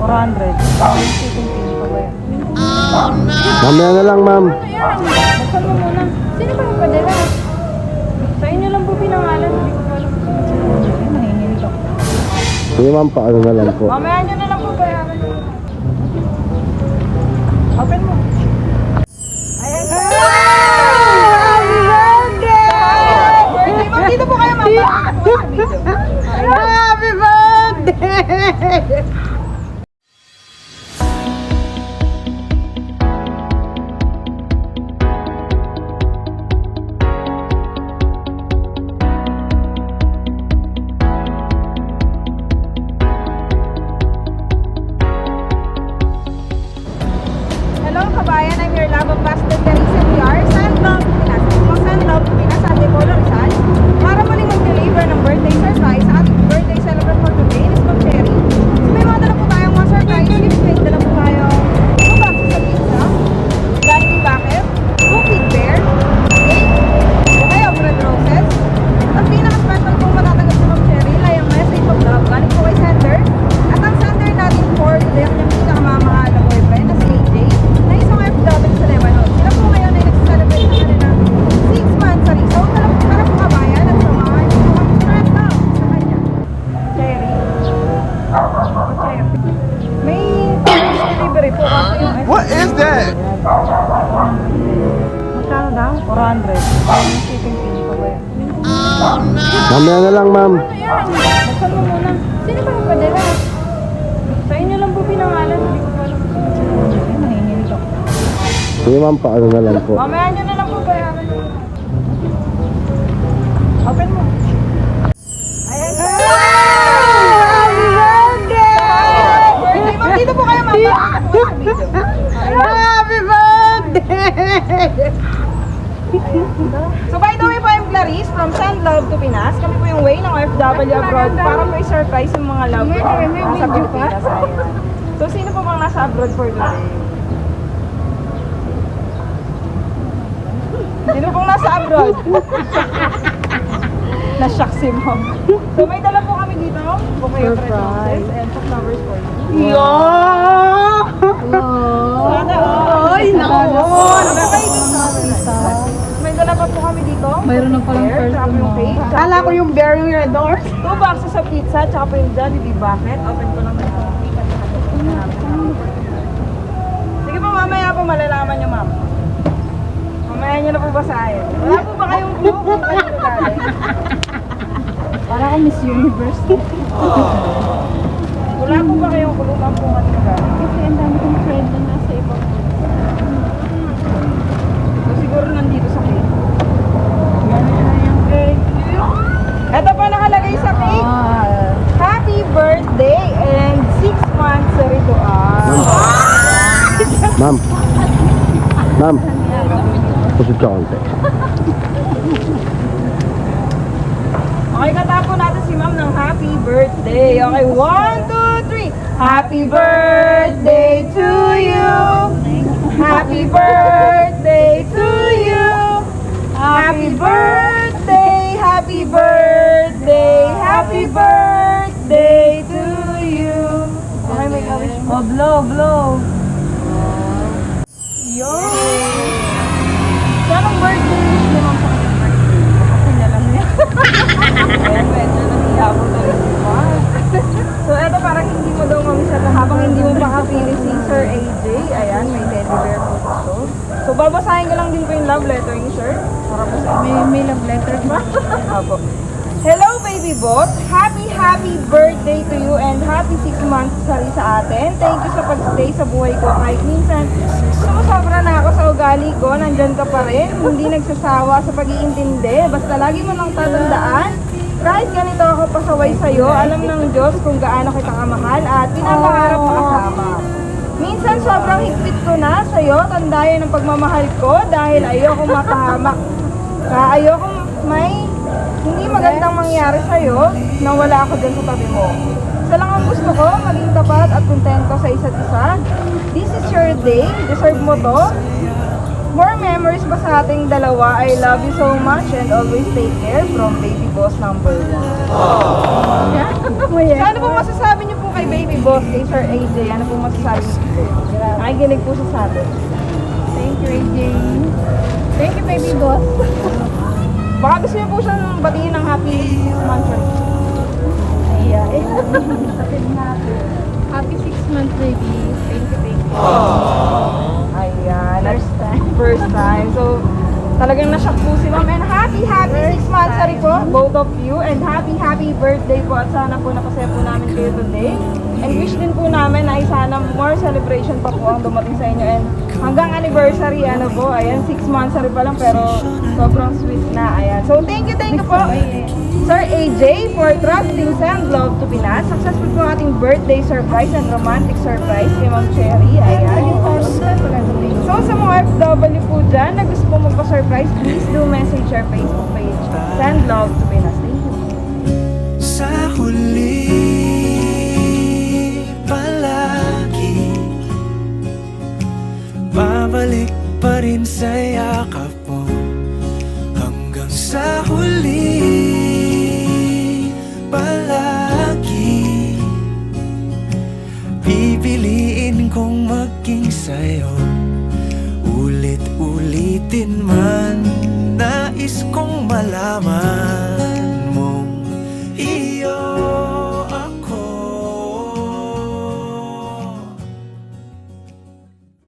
400. Shipping fee pa ba yun? Mamaya na lang, ma'am. Buksan mo muna. Sino ba nagpadala? Sa inyo lang po pinangalan. Hindi ko alam. Nanginginig ako. Sige, ma'am, paano na lang po. Mamaya nyo na lang po bayaran. Open mo. Ayan. Happy birthday! Ma'am, dito po kayo, ma'am. Happy birthday! Hello kabayan, I'm your love ambassador Teresa PR, Sandlove, Pinas. Mga Sandlove, Pinas, Antipolo, Rizal. Para muling mag-deliver ng birthday surprise sa ating birthday celebrant for today, Miss Ma'am Cherry. So may mga dala po tayong mga surprise gifts. May dala po tayong 2 boxes sa pizza, Jollibee Bucket, Cookie Bear, cake, bouquet of red roses. At pinaka-special kong matatanggap sa Ma'am Cherry, layang message of love galing po kay sender. At ang sender natin for today, ang kanyang pinakamamahal na boyfriend na si AJ. Na isang FW sa Lebanon. Sila po ngayon ay nag-celebrate na rin ng 6 months sa Rizal. Tara po kabayan at samahan niyo po kami straight down sa kanya. Cherry. Cherry. May delivery po kasi yung What is that? Magkano daw? 400. Yung shipping fee pa ba yun? Mamaya na lang, ma'am. Buksan mo muna. Sino ba nagpadala? Sa inyo lang po pinangalan. Hindi ko alam. Nanginginig ako. Sige, ma'am, paano na lang po. Mamaya nyo na lang po bayaran. Open mo. Ayan. Happy birthday! Ma'am, dito po kayo, ma'am. Happy birthday! So by the way po, I'm Clarice from Sandlove to Pinas. Kami po yung way ng OFW abroad para may surprise yung mga love ko nasa Pilipinas. So sino po bang nasa abroad for today? Sino pong nasa abroad? Na-shock si mom. So may dala po kami dito. Bouquet of red roses and some flowers for you. Sana all! Ay, naku! May dala pa po kami dito. Mayroon na palang Bear, tsaka po yung cake. Kala ko yung bear yung red doors. 2 boxes sa pizza, tsaka po yung Jollibee Bucket. Open ko lang na ito. Sige po, mamaya po malalaman nyo, ma'am. Mamaya nyo na po basahin. Wala po ba kayong clue kung kayo galing? Para ako Miss Universe. Wala po ba kayong clue ma'am kung kayo galing? Kasi ang dami kong friend na nasa ibang. So, siguro nandito sa cake. Yan na yung cake. Ito pa nakalagay sa cake. Happy birthday and 6 months sa ritual. Ma'am. Ma'am. Pusod ka konti. Okay, katapo natin si ma'am ng happy birthday. Okay, 1, 2, 3. Happy birthday to you. Happy birthday to you. Happy birthday, happy birthday, happy birthday to you. Okay, may kawish mo. Oh, blow. Yun. So, anong birthday wish mo ma'am sa kanyang birthday? Kasi alam niya. Ayan, medyo nahiya ko na rin. So, eto parang hindi mo daw mami siya habang hindi mo makapili si Sir AJ. Ayan, may teddy bear po dito. So, babasahin ko lang din po yung love letter ni Sir. Para po sa May love letter ba? Apo. Hello, baby bot. Happy birthday to you and happy 6 months sa atin. Thank you sa pagstay sa buhay ko. Kahit minsan, sumusobra na ako sa ugali ko, nandyan ka pa rin. Hindi nagsasawa sa pag-iintindi. Basta lagi mo nang tatandaan. Kahit ganito ako pasaway sa'yo, alam ng Diyos kung gaano kita kamahal at pinapangarap makasama. Minsan sobrang higpit ko na sa'yo, tandayan ng pagmamahal ko dahil ayokong mapahamak. Ayokong may hindi magandang mangyari sa'yo na wala ako dyan sa tabi mo. Isa lang ang gusto ko, maging tapat at kontento sa isa't isa. This is your day, deserve mo to. More memories pa sa ating dalawa. I love you so much and always take care from Baby Boss number 1. So, ano po masasabi niyo po kay Baby Boss, kay Sir AJ? Ano po masasabi niyo? Nakikinig po siya sa atin. Thank you, AJ. Thank you, baby boss. Baka gusto niyo po siyang batiin ng happy month. Yeah. Kapit natin. Happy 6 months, baby. Thank you, baby. Ayan. First time. First time. So, talagang na-shock po si Ma'am. And happy 6 months po, both of you. And happy birthday po. At sana po napasaya po namin kayo today. And wish din po namin ay sana more celebration pa po ang dumating sa inyo. And hanggang anniversary, ano po, ayan, 6 months pa lang pero sobrang sweet na. Ayan. So, thank you po. Sir AJ for trusting Send Love to Pinas. Successful po ating birthday surprise and romantic surprise kay Ma'am Cherry. Ayan. So sa mga FW po dyan na gusto po magpa-surprise, please do message our Facebook page. Send Love to Pinas. Thank you. Sa huli palagi babalik pa rin sa yakap mo hanggang sa huli palagi pipiliin kong maging sa'yo ulit-ulitin man nais kong malaman